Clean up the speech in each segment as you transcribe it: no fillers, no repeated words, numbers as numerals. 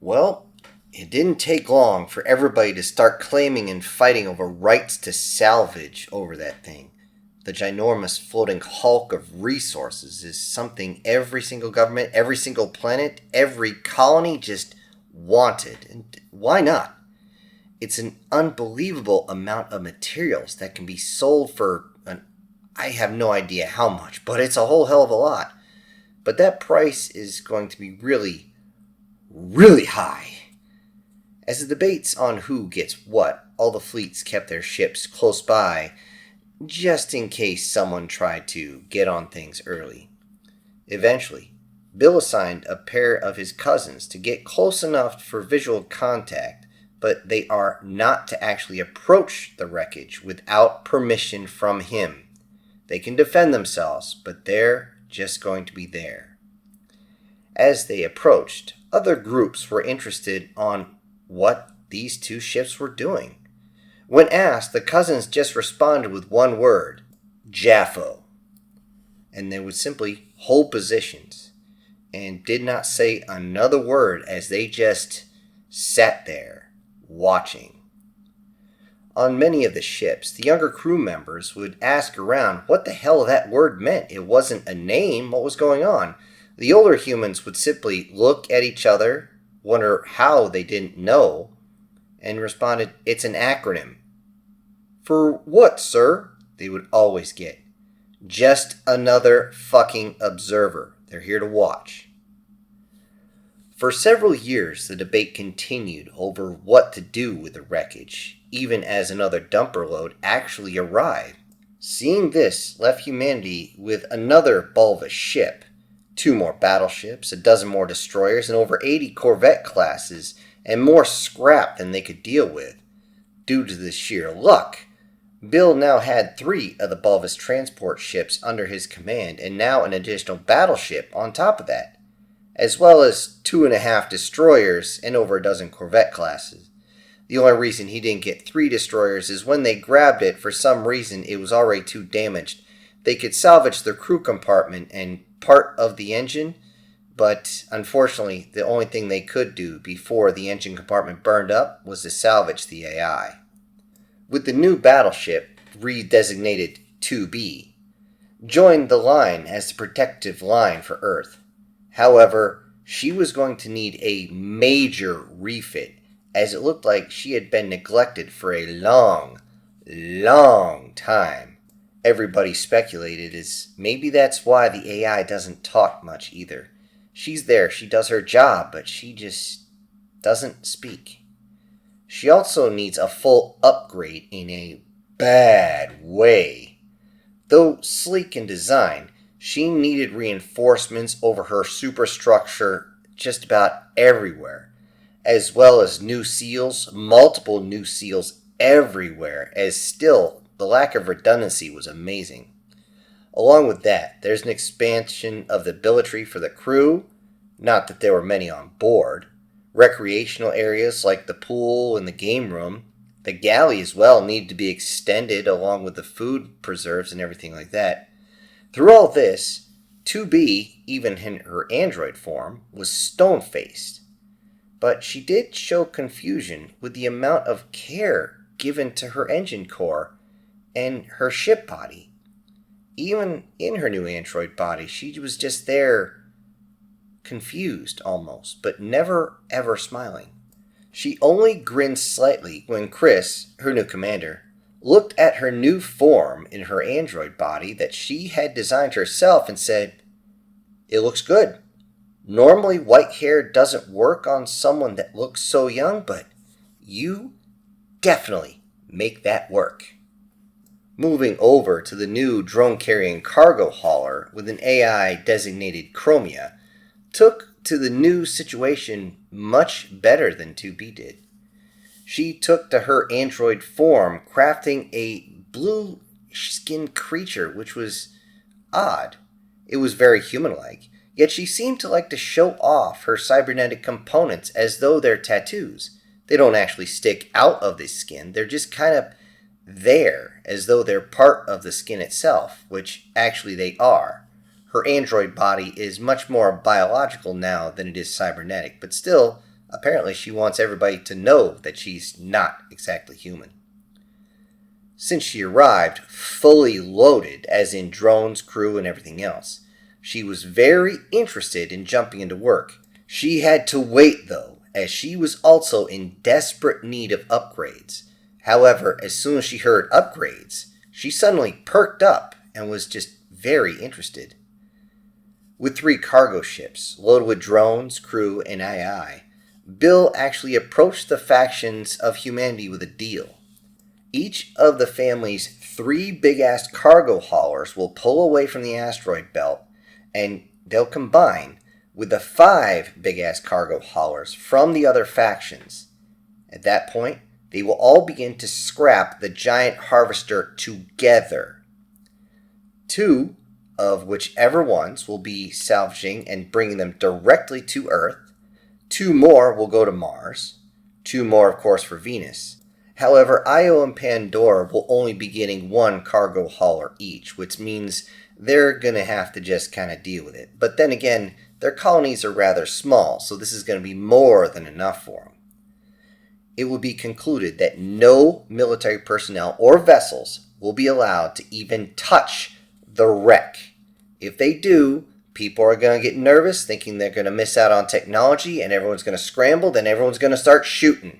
Well, it didn't take long for everybody to start claiming and fighting over rights to salvage over that thing. The ginormous floating hulk of resources is something every single government, every single planet, every colony just wanted. And why not? It's an unbelievable amount of materials that can be sold for I have no idea how much, but it's a whole hell of a lot. But that price is going to be really, really high. As the debates on who gets what, all the fleets kept their ships close by, just in case someone tried to get on things early. Eventually, Bill assigned a pair of his cousins to get close enough for visual contact, but they are not to actually approach the wreckage without permission from him. They can defend themselves, but they're just going to be there. As they approached, other groups were interested on what these two ships were doing. When asked, the cousins just responded with one word, Jaffo. And they would simply hold positions and did not say another word as they just sat there watching. On many of the ships, the younger crew members would ask around what the hell that word meant. It wasn't a name. What was going on? The older humans would simply look at each other, wonder how they didn't know, and responded, "It's an acronym." "For what, sir?" they would always get. "Just another fucking observer. They're here to watch." For several years, the debate continued over what to do with the wreckage, even as another dumper load actually arrived. Seeing this left humanity with another bulbous ship, 2 more battleships, a dozen more destroyers, and over 80 corvette classes, and more scrap than they could deal with. Due to the sheer luck, Bill now had 3 of the bulbous transport ships under his command, and now an additional battleship on top of that, as well as 2.5 destroyers and over a dozen corvette classes. The only reason he didn't get 3 destroyers is when they grabbed it, for some reason it was already too damaged. They could salvage the crew compartment and part of the engine, but unfortunately the only thing they could do before the engine compartment burned up was to salvage the AI. With the new battleship, redesignated 2B, joined the line as the protective line for Earth. However, she was going to need a major refit, as it looked like she had been neglected for a long, long time. Everybody speculated as maybe that's why the AI doesn't talk much either. She's there, she does her job, but she just doesn't speak. She also needs a full upgrade in a bad way. Though sleek in design, she needed reinforcements over her superstructure just about everywhere, as well as new seals, multiple new seals everywhere, as still the lack of redundancy was amazing. Along with that, there's an expansion of the billetry for the crew, not that there were many on board, recreational areas like the pool and the game room. The galley as well needed to be extended along with the food preserves and everything like that. Through all this, 2B, even in her android form, was stone-faced. But she did show confusion with the amount of care given to her engine core and her ship body. Even in her new android body, she was just there, confused almost, but never ever smiling. She only grinned slightly when Chris, her new commander, looked at her new form in her android body that she had designed herself and said, "It looks good. Normally white hair doesn't work on someone that looks so young, but you definitely make that work." Moving over to the new drone-carrying cargo hauler with an AI-designated Chromia took to the new situation much better than 2B did. She took to her android form, crafting a blue-skinned creature, which was odd. It was very human-like, yet she seemed to like to show off her cybernetic components as though they're tattoos. They don't actually stick out of the skin, they're just kind of there, as though they're part of the skin itself, which actually they are. Her android body is much more biological now than it is cybernetic, but still Apparently, she wants everybody to know that she's not exactly human. Since she arrived fully loaded, as in drones, crew, and everything else, she was very interested in jumping into work. She had to wait, though, as she was also in desperate need of upgrades. However, as soon as she heard upgrades, she suddenly perked up and was just very interested. With 3 cargo ships, loaded with drones, crew, and AI, Bill actually approached the factions of humanity with a deal. Each of the family's 3 big-ass cargo haulers will pull away from the asteroid belt, and they'll combine with the 5 big-ass cargo haulers from the other factions. At that point, they will all begin to scrap the giant harvester together. 2 of whichever ones will be salvaging and bringing them directly to Earth. 2 more will go to Mars. 2 more, of course, for Venus. However, Io and Pandora will only be getting 1 cargo hauler each, which means they're going to have to just kind of deal with it. But then again, their colonies are rather small, so this is going to be more than enough for them. It will be concluded that no military personnel or vessels will be allowed to even touch the wreck. If they do, people are going to get nervous, thinking they're going to miss out on technology, and everyone's going to scramble, then everyone's going to start shooting.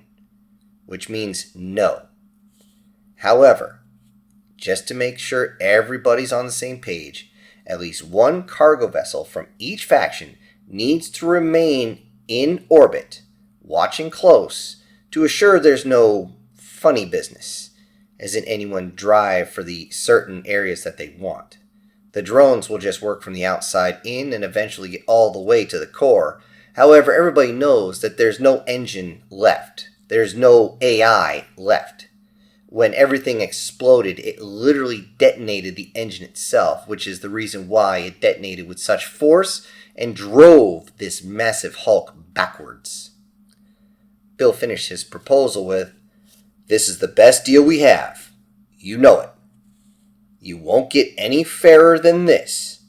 Which means no. However, just to make sure everybody's on the same page, at least 1 cargo vessel from each faction needs to remain in orbit, watching close, to assure there's no funny business, as in anyone drive for the certain areas that they want. The drones will just work from the outside in and eventually get all the way to the core. However, everybody knows that there's no engine left. There's no AI left. When everything exploded, it literally detonated the engine itself, which is the reason why it detonated with such force and drove this massive hulk backwards. Bill finished his proposal with, "This is the best deal we have. You know it. You won't get any fairer than this.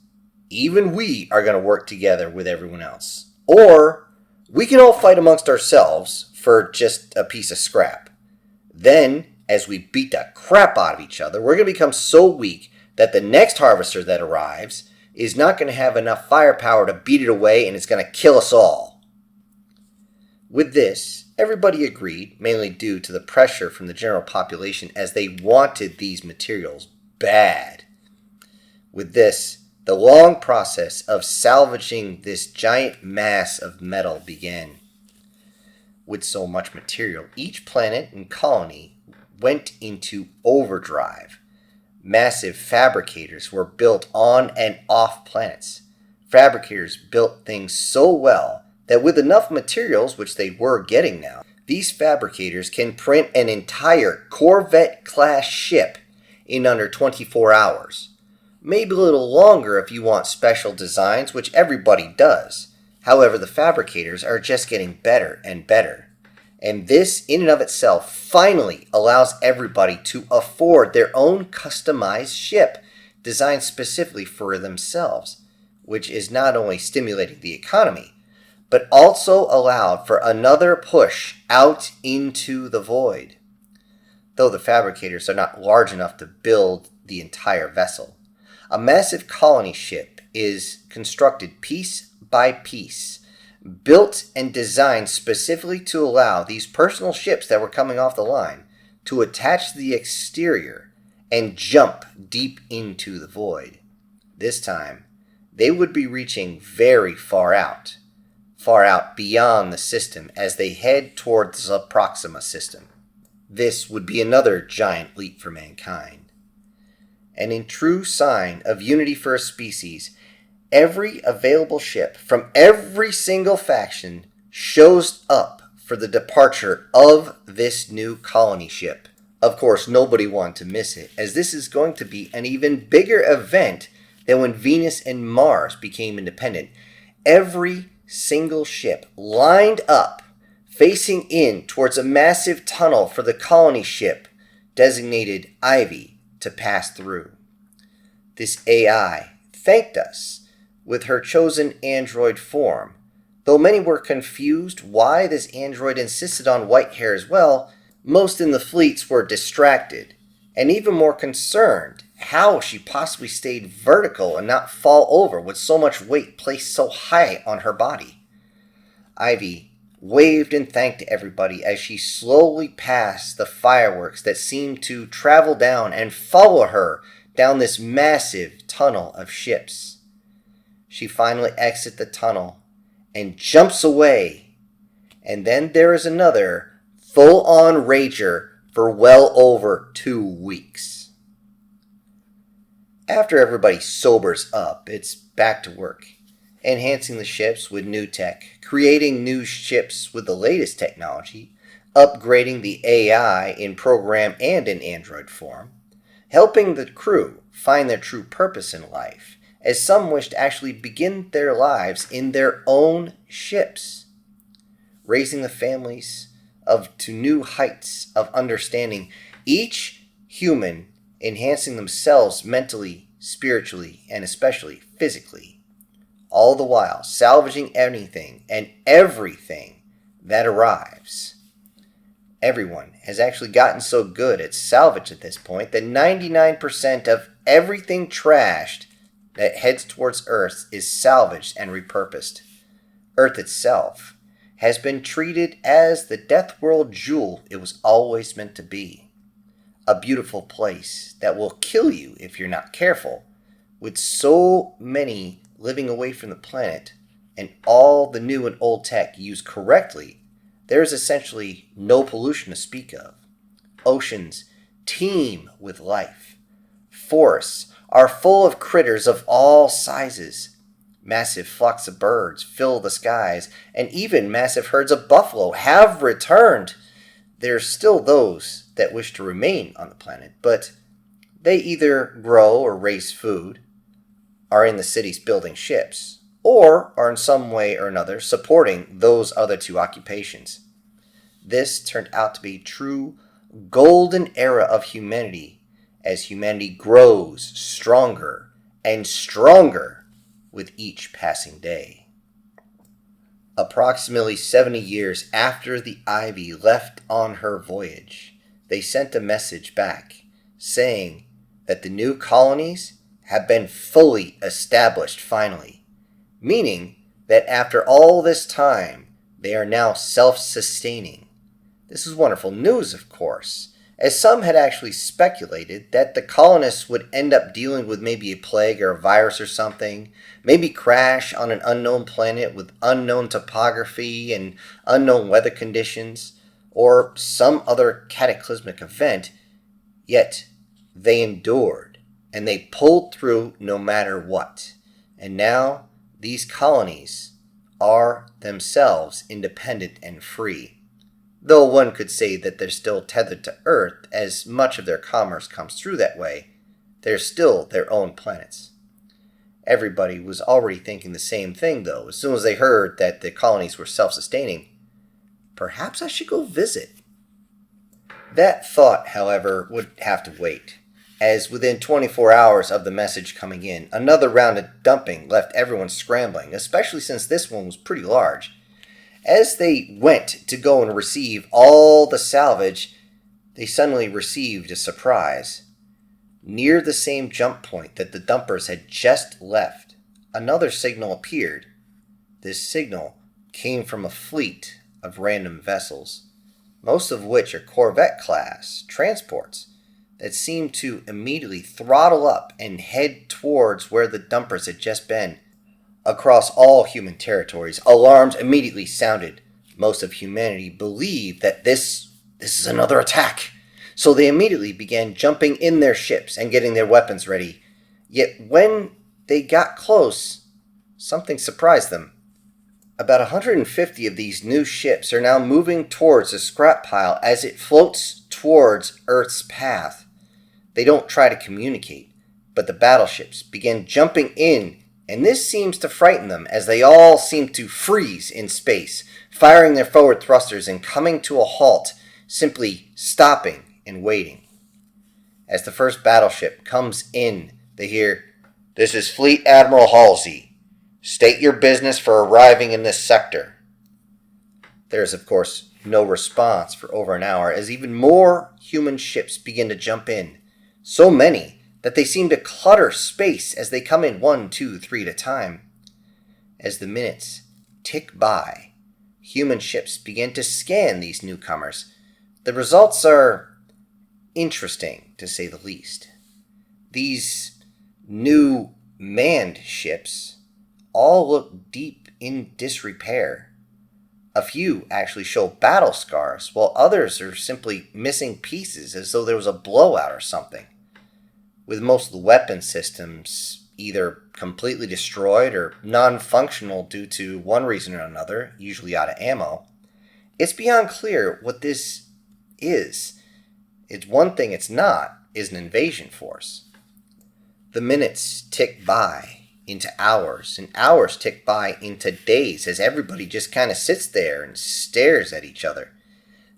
Even we are going to work together with everyone else. Or we can all fight amongst ourselves for just a piece of scrap. Then, as we beat the crap out of each other, we're going to become so weak that the next harvester that arrives is not going to have enough firepower to beat it away, and it's going to kill us all." With this, everybody agreed, mainly due to the pressure from the general population as they wanted these materials bad. With this, the long process of salvaging this giant mass of metal began. With so much material, each planet and colony went into overdrive. Massive fabricators were built on and off planets. Fabricators built things so well that with enough materials, which they were getting now, these fabricators can print an entire Corvette-class ship in under 24 hours. Maybe a little longer if you want special designs, which everybody does. However, the fabricators are just getting better and better. And this, in and of itself, finally allows everybody to afford their own customized ship, designed specifically for themselves, which is not only stimulating the economy, but also allowed for another push out into the void. Though the fabricators are not large enough to build the entire vessel, a massive colony ship is constructed piece by piece, built and designed specifically to allow these personal ships that were coming off the line to attach to the exterior and jump deep into the void. This time, they would be reaching very far out beyond the system as they head towards the Proxima system. This would be another giant leap for mankind. And in true sign of unity for a species, every available ship from every single faction shows up for the departure of this new colony ship. Of course, nobody wanted to miss it, as this is going to be an even bigger event than when Venus and Mars became independent. Every single ship lined up, facing in towards a massive tunnel for the colony ship designated Ivy to pass through. This AI thanked us with her chosen android form, Though many were confused why this android insisted on white hair as well, most in the fleets were distracted, and even more concerned how she possibly stayed vertical and not fall over with so much weight placed so high on her body. Ivy waved and thanked everybody as she slowly passed the fireworks that seemed to travel down and follow her down this massive tunnel of ships. She finally exits the tunnel and jumps away, and then there is another full-on rager for well over 2 weeks. After everybody sobers up, it's back to work, enhancing the ships with new tech, creating new ships with the latest technology, upgrading the AI in program and in android form, helping the crew find their true purpose in life, as some wish to actually begin their lives in their own ships, raising the families to new heights of understanding, each human enhancing themselves mentally, spiritually, and especially physically, all the while salvaging anything and everything that arrives. Everyone has actually gotten so good at salvage at this point that 99% of everything trashed that heads towards Earth is salvaged and repurposed. Earth itself has been treated as the death world jewel it was always meant to be. A beautiful place that will kill you if you're not careful. With so many living away from the planet and all the new and old tech used correctly, there is essentially no pollution to speak of. Oceans teem with life. Forests are full of critters of all sizes. Massive flocks of birds fill the skies, and even massive herds of buffalo have returned. There's still those that wish to remain on the planet, but they either grow or raise food, are in the cities building ships, or are in some way or another supporting those other two occupations. This turned out to be true golden era of humanity as humanity grows stronger and stronger with each passing day. Approximately 70 years after the Ivy left on her voyage, they sent a message back saying that the new colonies have been fully established finally, meaning that after all this time, they are now self-sustaining. This is wonderful news, of course, as some had actually speculated that the colonists would end up dealing with maybe a plague or a virus or something, maybe crash on an unknown planet with unknown topography and unknown weather conditions, or some other cataclysmic event, yet they endured and they pulled through no matter what. And now these colonies are themselves independent and free. Though one could say that they're still tethered to Earth, as much of their commerce comes through that way, they're still their own planets. Everybody was already thinking the same thing, though, as soon as they heard that the colonies were self-sustaining. Perhaps I should go visit. That thought, however, would have to wait, as within 24 hours of the message coming in, another round of dumping left everyone scrambling, especially since this one was pretty large. As they went to go and receive all the salvage, they suddenly received a surprise. Near the same jump point that the dumpers had just left, another signal appeared. This signal came from a fleet of random vessels, most of which are Corvette-class transports that seemed to immediately throttle up and head towards where the dumpers had just been. Across all human territories, alarms immediately sounded. Most of humanity believed that this is another attack, so they immediately began jumping in their ships and getting their weapons ready. Yet when they got close, something surprised them. About 150 of these new ships are now moving towards the scrap pile as it floats towards Earth's path. They don't try to communicate, but the battleships begin jumping in, and this seems to frighten them as they all seem to freeze in space, firing their forward thrusters and coming to a halt, simply stopping and waiting. As the first battleship comes in, they hear, "This is Fleet Admiral Halsey. State your business for arriving in this sector. There is, of course, no response for over an hour as even more human ships begin to jump in. So many that they seem to clutter space as they come in 1, 2, 3 at a time. As the minutes tick by, human ships begin to scan these newcomers. The results are interesting, to say the least. These new manned ships all look deep in disrepair. A few actually show battle scars, while others are simply missing pieces as though there was a blowout or something. With most of the weapon systems either completely destroyed or non-functional due to one reason or another, usually out of ammo, it's beyond clear what this is. It's one thing it's not, is an invasion force. The minutes tick by into hours, and hours tick by into days as everybody just kind of sits there and stares at each other.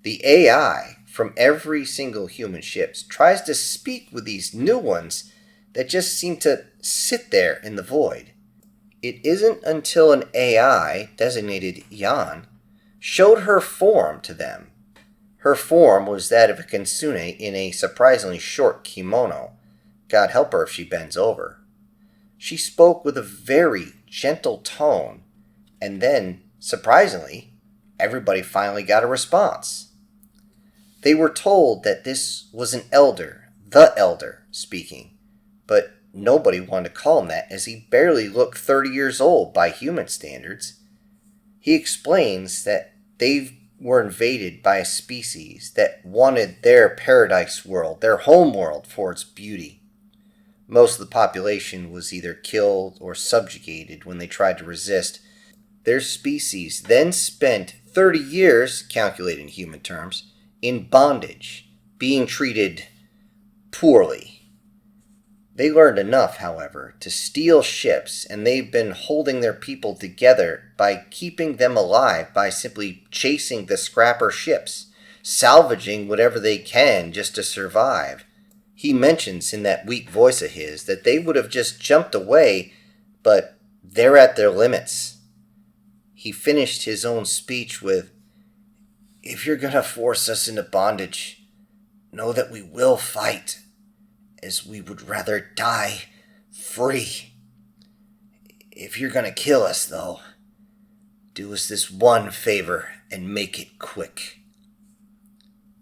The AI from every single human ship tries to speak with these new ones that just seem to sit there in the void. It isn't until an AI, designated Yan, showed her form to them. Her form was that of a kitsune in a surprisingly short kimono. God help her if she bends over. She spoke with a very gentle tone, and then, surprisingly, everybody finally got a response. They were told that this was an elder, the elder, speaking, but nobody wanted to call him that as he barely looked 30 years old by human standards. He explains that they were invaded by a species that wanted their paradise world, their home world, for its beauty. Most of the population was either killed or subjugated when they tried to resist. Their species then spent 30 years, calculated in human terms, in bondage, being treated poorly. They learned enough, however, to steal ships, and they've been holding their people together by keeping them alive by simply chasing the scrapper ships, salvaging whatever they can just to survive. He mentions in that weak voice of his that they would have just jumped away, but they're at their limits. He finished his own speech with, "If you're going to force us into bondage, know that we will fight, as we would rather die free. If you're going to kill us, though, do us this one favor and make it quick."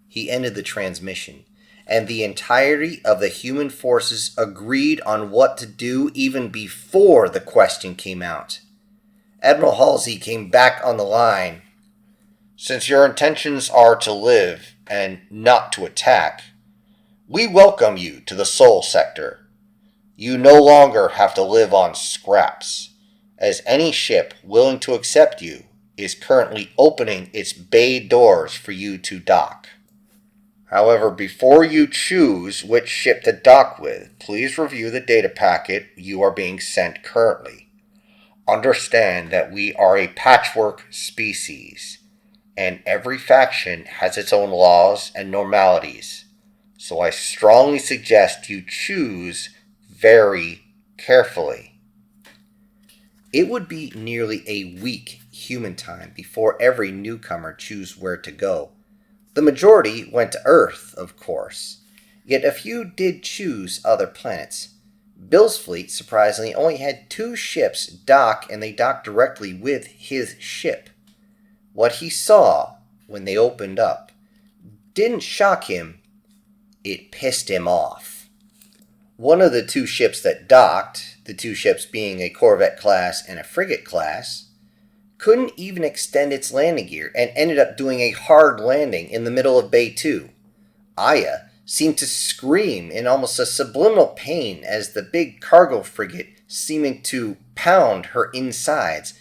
He ended the transmission, and the entirety of the human forces agreed on what to do even before the question came out. Admiral Halsey came back on the line. "Since your intentions are to live and not to attack, we welcome you to the Soul Sector. You no longer have to live on scraps, as any ship willing to accept you is currently opening its bay doors for you to dock. However, before you choose which ship to dock with, please review the data packet you are being sent currently. Understand that we are a patchwork species, and every faction has its own laws and normalities, so I strongly suggest you choose very carefully." It would be nearly a week human time before every newcomer chose where to go. The majority went to Earth, of course, yet a few did choose other planets. Bill's fleet, surprisingly, only had 2 ships dock, and they docked directly with his ship. What he saw when they opened up didn't shock him, it pissed him off. One of the 2 ships that docked, the 2 ships being a corvette class and a frigate class, couldn't even extend its landing gear and ended up doing a hard landing in the middle of Bay 2. Aya seemed to scream in almost a subliminal pain as the big cargo frigate seeming to pound her insides.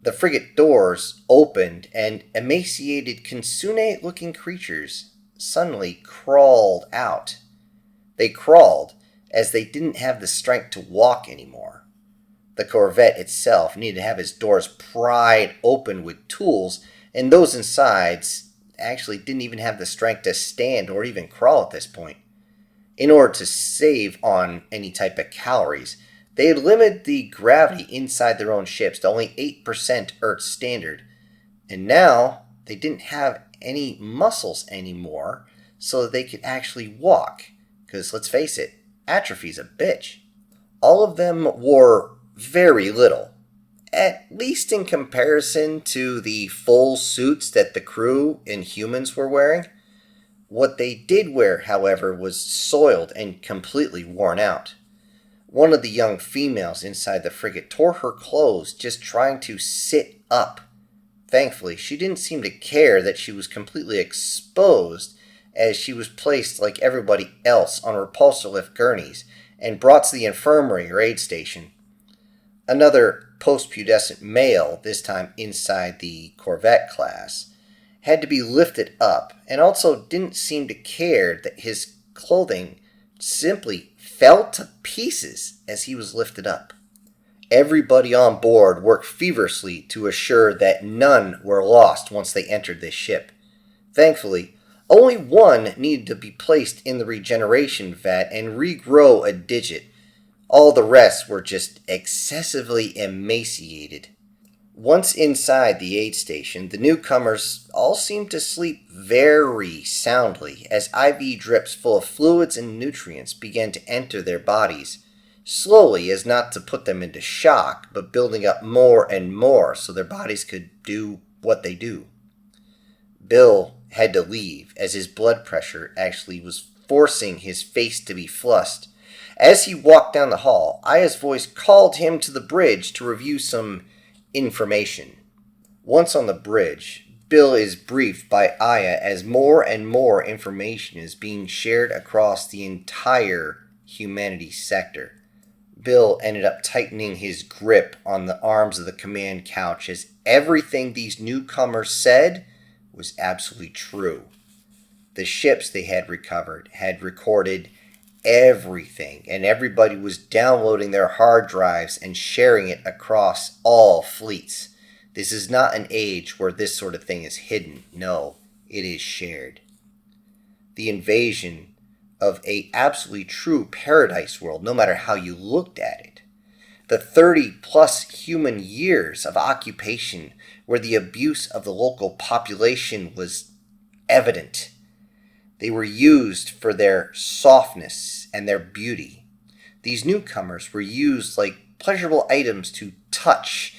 The frigate doors opened and emaciated kitsune-looking creatures suddenly crawled out. They crawled as they didn't have the strength to walk anymore. The corvette itself needed to have its doors pried open with tools, and those inside actually didn't even have the strength to stand or even crawl at this point. In order to save on any type of calories, They had limited the gravity inside their own ships to only 8% Earth standard, and now they didn't have any muscles anymore so that they could actually walk. Because let's face it, atrophy's a bitch. All of them wore very little, at least in comparison to the full suits that the crew and humans were wearing. What they did wear, however, was soiled and completely worn out. One of the young females inside the frigate tore her clothes just trying to sit up. Thankfully, she didn't seem to care that she was completely exposed, as she was placed like everybody else on repulsor lift gurneys and brought to the infirmary or aid station. Another post-pubescent male, this time inside the corvette class, had to be lifted up and also didn't seem to care that his clothing simply fell to pieces as he was lifted up. Everybody on board worked feverishly to assure that none were lost once they entered this ship. Thankfully, only one needed to be placed in the regeneration vat and regrow a digit. All the rest were just excessively emaciated. Once inside the aid station, the newcomers all seemed to sleep very soundly as IV drips full of fluids and nutrients began to enter their bodies, slowly as not to put them into shock, but building up more and more so their bodies could do what they do. Bill had to leave as his blood pressure actually was forcing his face to be flushed. As he walked down the hall, Aya's voice called him to the bridge to review some information. Once on the bridge, Bill is briefed by Aya as more and more information is being shared across the entire humanity sector. Bill ended up tightening his grip on the arms of the command couch as everything these newcomers said was absolutely true. The ships they had recovered had recorded everything, and everybody was downloading their hard drives and sharing it across all fleets. This is not an age where this sort of thing is hidden. No, it is shared. The invasion of a absolutely true paradise world, no matter how you looked at it. The 30-plus human years of occupation where the abuse of the local population was evident. They were used for their softness and their beauty. These newcomers were used like pleasurable items to touch,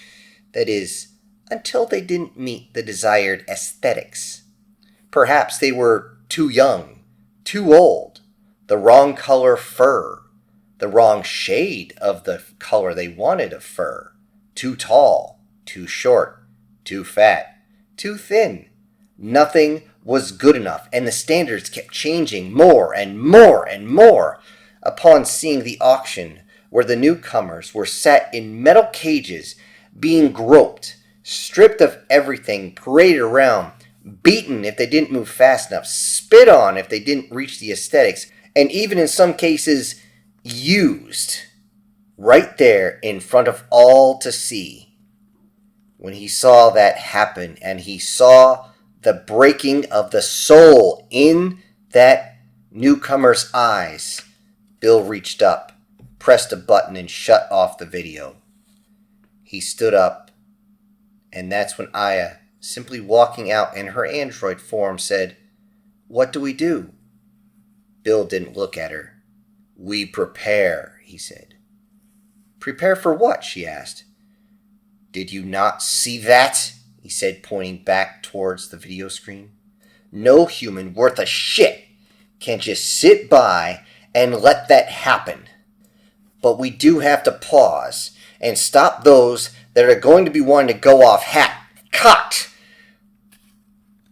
that is, until they didn't meet the desired aesthetics. Perhaps they were too young, too old, the wrong color fur, the wrong shade of the color they wanted of fur, too tall, too short, too fat, too thin. Nothing was good enough, and the standards kept changing more and more and more. Upon seeing the auction where the newcomers were set in metal cages, being groped, stripped of everything, paraded around, beaten if they didn't move fast enough, spit on if they didn't reach the aesthetics, and even in some cases, used right there in front of all to see. When he saw that happen and he saw the breaking of the soul in that newcomer's eyes, Bill reached up, pressed a button, and shut off the video. He stood up, and that's when Aya, simply walking out in her android form, said, "What do we do?" Bill didn't look at her. "We prepare," he said. "Prepare for what?" she asked. "Did you not see that?" he said, pointing back towards the video screen. "No human worth a shit can just sit by and let that happen. But we do have to pause and stop those that are going to be wanting to go off cocked.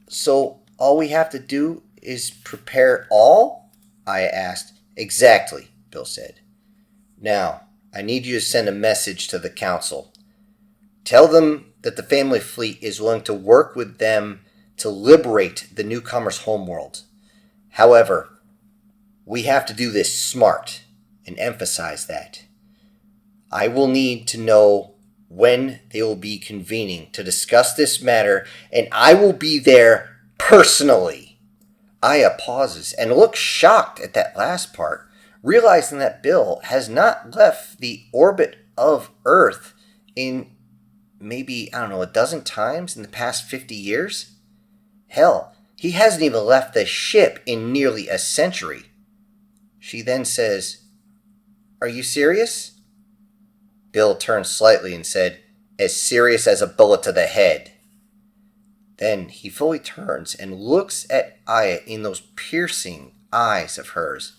So all we have to do is prepare all?" Aya asked. "Exactly," Bill said. "Now, I need you to send a message to the council. Tell them that the family fleet is willing to work with them to liberate the newcomers' homeworld. However, we have to do this smart, and emphasize that. I will need to know when they will be convening to discuss this matter, and I will be there personally." Aya pauses and looks shocked at that last part, realizing that Bill has not left the orbit of Earth in maybe, I don't know, a dozen times in the past 50 years? Hell, he hasn't even left the ship in nearly a century. She then says, "Are you serious?" Bill turned slightly and said, "As serious as a bullet to the head." Then he fully turns and looks at Aya in those piercing eyes of hers.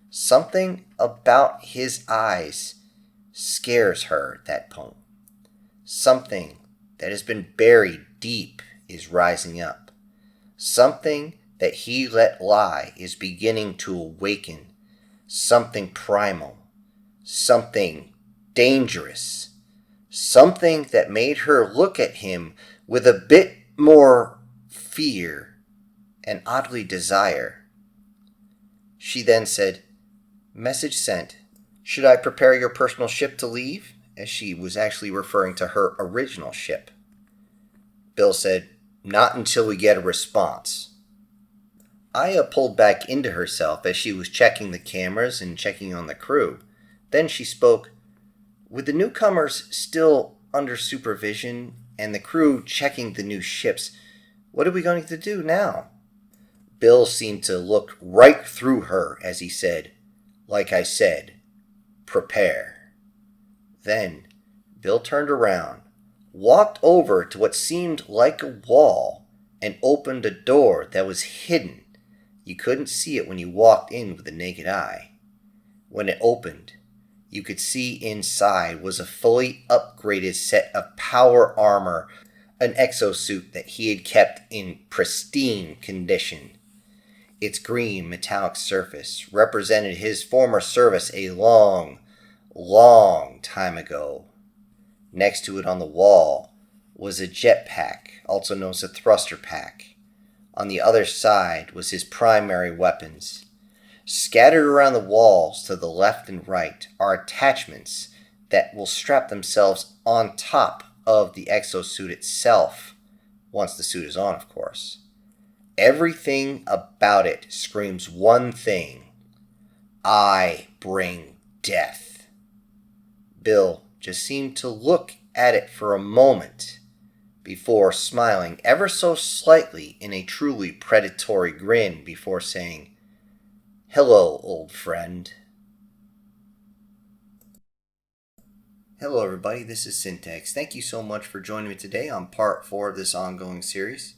Something about his eyes scares her at that point. Something that has been buried deep is rising up. Something that he let lie is beginning to awaken. Something primal. Something dangerous. Something that made her look at him with a bit more fear and oddly desire. She then said, "Message sent. Should I prepare your personal ship to leave?" As she was actually referring to her original ship. Bill said, "Not until we get a response." Aya pulled back into herself as she was checking the cameras and checking on the crew. Then she spoke, "With the newcomers still under supervision and the crew checking the new ships, what are we going to do now?" Bill seemed to look right through her as he said, "Like I said, prepare." Then Bill turned around, walked over to what seemed like a wall, and opened a door that was hidden. You couldn't see it when you walked in with the naked eye. When it opened, you could see inside was a fully upgraded set of power armor, an exosuit that he had kept in pristine condition. Its green metallic surface represented his former service a long time ago. Next to it on the wall was a jetpack, also known as a thruster pack. On the other side was his primary weapons. Scattered around the walls to the left and right are attachments that will strap themselves on top of the exosuit itself, once the suit is on, of course. Everything about it screams one thing: I bring death. Bill just seemed to look at it for a moment before smiling ever so slightly in a truly predatory grin before saying, "Hello, old friend." Hello everybody, this is Syntax. Thank you so much for joining me today on part 4 of this ongoing series.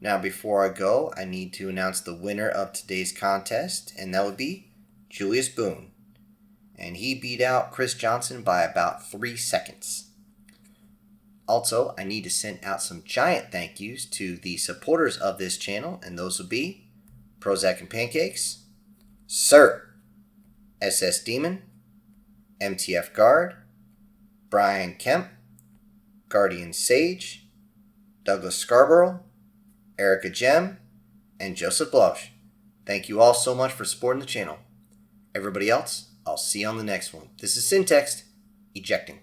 Now before I go, I need to announce the winner of today's contest, and that would be Julius Boone. And he beat out Chris Johnson by about 3 seconds. Also, I need to send out some giant thank yous to the supporters of this channel, and those would be Prozac and Pancakes, Sir, SS Demon, MTF Guard, Brian Kemp, Guardian Sage, Douglas Scarborough, Erica Gem, and Joseph Bloch. Thank you all so much for supporting the channel. Everybody else, I'll see you on the next one. This is Syntax, ejecting.